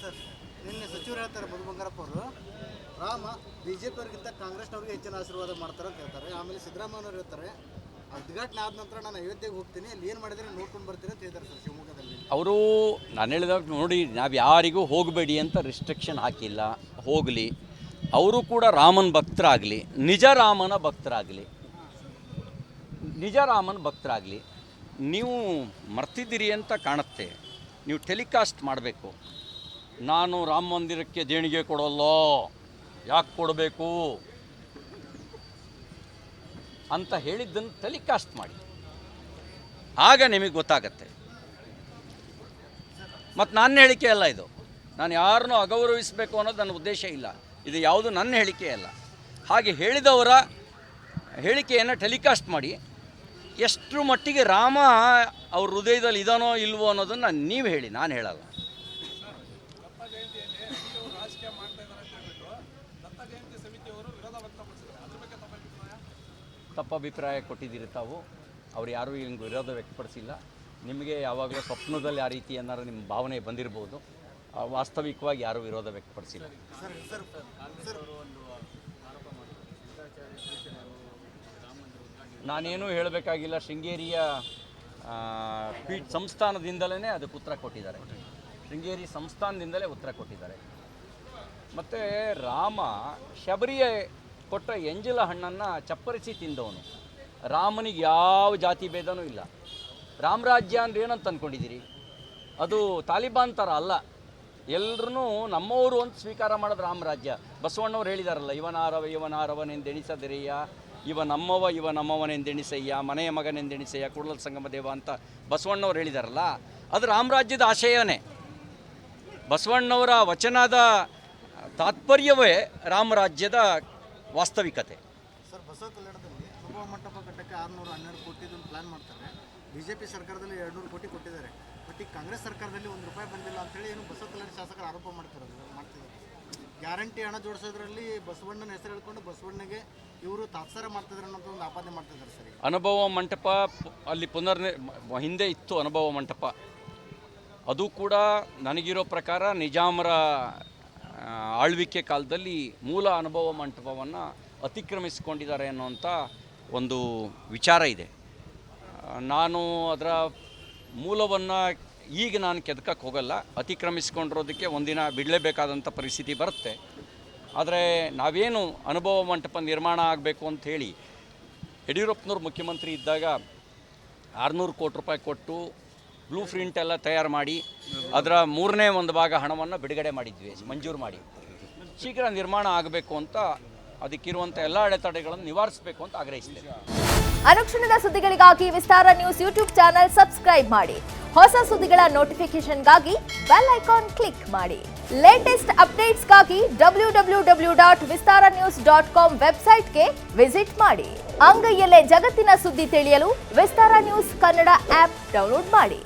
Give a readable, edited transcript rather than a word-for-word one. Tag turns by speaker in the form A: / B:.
A: Sir ನಿನ್ನೆ ಸಚಿವರು ಹೇಳ್ತಾರೆ ಮಧು ಬಂಗಾರಪ್ಪ ಅವರು ರಾಮ ಬಿಜೆಪಿ ಅವರಿಗಿಂತ ಕಾಂಗ್ರೆಸ್ನವ್ರಿಗೆ ಹೆಚ್ಚಿನ ಆಶೀರ್ವಾದ ಮಾಡ್ತಾರೆ ಅಂತ ಹೇಳ್ತಾರೆ. ಆಮೇಲೆ ಸಿದ್ದರಾಮಯ್ಯವ್ರು ಹೇಳ್ತಾರೆ ಉದ್ಘಾಟನೆ ಆದ ನಂತರ ನಾನು ಅಯೋಧ್ಯೆಗೆ ಹೋಗ್ತೀನಿ, ಅಲ್ಲಿ ಏನು ಮಾಡಿದರೆ ನೋಡ್ಕೊಂಡು ಬರ್ತೀನಿ ಅಂತ ಹೇಳ್ತಾರೆ ಸರ್ ಶಿವಮೊಗ್ಗದಲ್ಲಿ.
B: ಅವರು ನಾನು ಹೇಳಿದಾಗ ನೋಡಿ, ನಾವು ಯಾರಿಗೂ ಹೋಗಬೇಡಿ ಅಂತ ರಿಸ್ಟ್ರಿಕ್ಷನ್ ಹಾಕಿಲ್ಲ, ಹೋಗಲಿ. ಅವರು ಕೂಡ ರಾಮನ ಭಕ್ತರಾಗಲಿ, ನಿಜ ರಾಮನ ಭಕ್ತರಾಗಲಿ. ನೀವು ಮರ್ತಿದ್ದೀರಿ ಅಂತ ಕಾಣುತ್ತೆ. ನೀವು ಟೆಲಿಕಾಸ್ಟ್ ಮಾಡಬೇಕು. ನಾನು ರಾಮ ಮಂದಿರಕ್ಕೆ ದೇಣಿಗೆ ಕೊಡೋಲ್ಲ, ಯಾಕೆ ಕೊಡಬೇಕು ಅಂತ ಹೇಳಿದ್ದನ್ನು ಟೆಲಿಕಾಸ್ಟ್ ಮಾಡಿ, ಆಗ ನಿಮಗೆ ಗೊತ್ತಾಗತ್ತೆ. ಮತ್ತು ನನ್ನ ಹೇಳಿಕೆ ಅಲ್ಲ ಇದು, ನಾನು ಯಾರನ್ನೂ ಅಗೌರವಿಸಬೇಕು ಅನ್ನೋದು ನನ್ನ ಉದ್ದೇಶ ಇಲ್ಲ. ಇದು ಯಾವುದು ನನ್ನ ಹೇಳಿಕೆ ಅಲ್ಲ. ಹಾಗೆ ಹೇಳಿದವರ ಹೇಳಿಕೆಯನ್ನು ಟೆಲಿಕಾಸ್ಟ್ ಮಾಡಿ, ಎಷ್ಟರ ಮಟ್ಟಿಗೆ ರಾಮ ಅವ್ರ ಹೃದಯದಲ್ಲಿ ಇದಾನೋ ಇಲ್ವೋ ಅನ್ನೋದನ್ನು ನೀವು ಹೇಳಿ, ನಾನು ಹೇಳಲ್ಲ. ತಪ್ಪು ಅಭಿಪ್ರಾಯ ಕೊಟ್ಟಿದ್ದೀರಿ ತಾವು. ಅವ್ರು ಯಾರೂ ಹಿಂಗೆ ವಿರೋಧ ವ್ಯಕ್ತಪಡಿಸಿಲ್ಲ. ನಿಮಗೆ ಯಾವಾಗಲೂ ಸ್ವಪ್ನದಲ್ಲಿ ಆ ರೀತಿ ಏನಾರು ನಿಮ್ಮ ಭಾವನೆ ಬಂದಿರ್ಬೋದು. ವಾಸ್ತವಿಕವಾಗಿ ಯಾರೂ ವಿರೋಧ ವ್ಯಕ್ತಪಡಿಸಿಲ್ಲ. ನಾನೇನೂ ಹೇಳಬೇಕಾಗಿಲ್ಲ. ಶೃಂಗೇರಿಯ ಸಂಸ್ಥಾನದಿಂದಲೇ ಅದಕ್ಕೆ ಉತ್ತರ ಕೊಟ್ಟಿದ್ದಾರೆ. ಶೃಂಗೇರಿ ಸಂಸ್ಥಾನದಿಂದಲೇ ಉತ್ತರ ಕೊಟ್ಟಿದ್ದಾರೆ. ಮತ್ತು ರಾಮ ಶಬರಿಯ ಕೊಟ್ಟ ಎಂಜಲ ಹಣ್ಣನ್ನು ಚಪ್ಪರಿಸಿ ತಿಂದವನು. ರಾಮನಿಗೆ ಯಾವ ಜಾತಿ ಭೇದನೂ ಇಲ್ಲ. ರಾಮರಾಜ್ಯ ಅಂದ್ರೆ ಏನಂತ ಅಂದ್ಕೊಂಡಿದ್ದೀರಿ? ಅದು ತಾಲಿಬಾನ್ ಥರ ಅಲ್ಲ. ಎಲ್ಲರೂ ನಮ್ಮವರು ಅಂತ ಸ್ವೀಕಾರ ಮಾಡೋದು ರಾಮರಾಜ್ಯ. ಬಸವಣ್ಣವ್ರು ಹೇಳಿದಾರಲ್ಲ, ಇವನಾರವನೆಂದೆಣಿಸದಿರಯ್ಯ, ಇವ ನಮ್ಮವನೆಂದೆಣಿಸಯ್ಯ, ಮನೆಯ ಮಗನೆಂದೆಣಿಸಯ್ಯ, ಕೂಡಲ ಸಂಗಮ ದೇವ ಅಂತ ಬಸವಣ್ಣವ್ರು ಹೇಳಿದಾರಲ್ಲ, ಅದು ರಾಮರಾಜ್ಯದ ಆಶಯವೇ. ಬಸವಣ್ಣವರ ವಚನದ ತಾತ್ಪರ್ಯವೇ ರಾಮರಾಜ್ಯದ ವಾಸ್ತವಿಕತೆ.
A: ಸರ್, ಬಸವ ಕಲ್ಯಾಣದಲ್ಲಿ ಅನುಭವ ಮಂಟಪ ಕಟ್ಟಕ್ಕೆ 612 ಕೋಟಿದು ಪ್ಲಾನ್ ಮಾಡ್ತಾರೆ. ಬಿಜೆಪಿ ಸರ್ಕಾರದಲ್ಲಿ 200 ಕೋಟಿ ಕೊಟ್ಟಿದ್ದಾರೆ. ಬಟ್ ಈಗ ಕಾಂಗ್ರೆಸ್ ಸರ್ಕಾರದಲ್ಲಿ ₹1 ಬಂದಿಲ್ಲ ಅಂತೇಳಿ ಏನು ಬಸವ ಕಲ್ಯಾಣ ಶಾಸಕರು ಆರೋಪ ಮಾಡ್ತಿದ್ದಾರೆ. ಗ್ಯಾರಂಟಿ ಹಣ ಜೋಡಿಸೋದ್ರಲ್ಲಿ ಬಸವಣ್ಣನ ಹೆಸರು ಹೇಳ್ಕೊಂಡು ಬಸವಣ್ಣಗೆ ಇವರು ತಾತ್ಸಾರ ಮಾಡ್ತಿದ್ದಾರೆ ಅನ್ನೋದು ಒಂದು ಆಪಾದನೆ ಮಾಡ್ತಿದ್ದಾರೆ ಸರ್.
B: ಅನುಭವ ಮಂಟಪ ಅಲ್ಲಿ ಹಿಂದೆ ಇತ್ತು ಅನುಭವ ಮಂಟಪ. ಅದು ಕೂಡ ನನಗಿರೋ ಪ್ರಕಾರ ನಿಜಾಮರ ಆಳ್ವಿಕೆ ಕಾಲದಲ್ಲಿ ಮೂಲ ಅನುಭವ ಮಂಟಪವನ್ನು ಅತಿಕ್ರಮಿಸಿಕೊಂಡಿದ್ದಾರೆ ಅನ್ನುವಂಥ ಒಂದು ವಿಚಾರ ಇದೆ. ನಾನು ಅದರ ಮೂಲವನ್ನು ಈಗ ನಾನು ಕೆದಕಕ್ಕೆ ಹೋಗಲ್ಲ. ಅತಿಕ್ರಮಿಸ್ಕೊಂಡಿರೋದಕ್ಕೆ ಒಂದಿನ ಬಿಡಲೇಬೇಕಾದಂಥ ಪರಿಸ್ಥಿತಿ ಬರುತ್ತೆ. ಆದರೆ ನಾವೇನು ಅನುಭವ ಮಂಟಪ ನಿರ್ಮಾಣ ಆಗಬೇಕು ಅಂತ ಹೇಳಿ ಯಡಿಯೂರಪ್ಪನವ್ರು ಮುಖ್ಯಮಂತ್ರಿ ಇದ್ದಾಗ 600 ಕೋಟಿ ರೂಪಾಯಿ ಕೊಟ್ಟು ಬ್ಲೂ ಪ್ರಿಂಟ್ ಎಲ್ಲ ತಯಾರು ಮಾಡಿ ಅದರ 3ನೇ ಒಂದು ಭಾಗ ಹಣವನ್ನು ಬಿಡುಗಡೆ ಮಾಡಿದ್ವಿ, ಮಂಜೂರು ಮಾಡಿ. ಶೀಘ್ರ ನಿರ್ಮಾಣ ಆಗಬೇಕು ಅಂತ, ಅದಕ್ಕಿರುವಂಥ ಎಲ್ಲ ಅಡೆತಡೆಗಳನ್ನು ನಿವಾರಿಸಬೇಕು ಅಂತ ಆಗ್ರಹಿಸಿದೆ.
C: ಅನುಕ್ಷಣದ ಸುದ್ದಿಗಳಿಗಾಗಿ ವಿಸ್ತಾರ ನ್ಯೂಸ್ ಯೂಟ್ಯೂಬ್ ಚಾನೆಲ್ ಸಬ್ಸ್ಕ್ರೈಬ್ ಮಾಡಿ. ಹೊಸ ಸುದ್ದಿಗಳ ನೋಟಿಫಿಕೇಶನ್ಗಾಗಿ ಬೆಲ್ ಐಕಾನ್ ಕ್ಲಿಕ್ ಮಾಡಿ. ಲೇಟೆಸ್ಟ್ ಅಪ್ಡೇಟ್ಸ್ಗಾಗಿ www.vistaranews.com ವೆಬ್ಸೈಟ್ಗೆ ವಿಸಿಟ್ ಮಾಡಿ. ಅಂಗೈಯಲ್ಲೇ ಜಗತ್ತಿನ ಸುದ್ದಿ ತಿಳಿಯಲು ವಿಸ್ತಾರ ನ್ಯೂಸ್ ಕನ್ನಡ ಆಪ್ ಡೌನ್ಲೋಡ್ ಮಾಡಿ.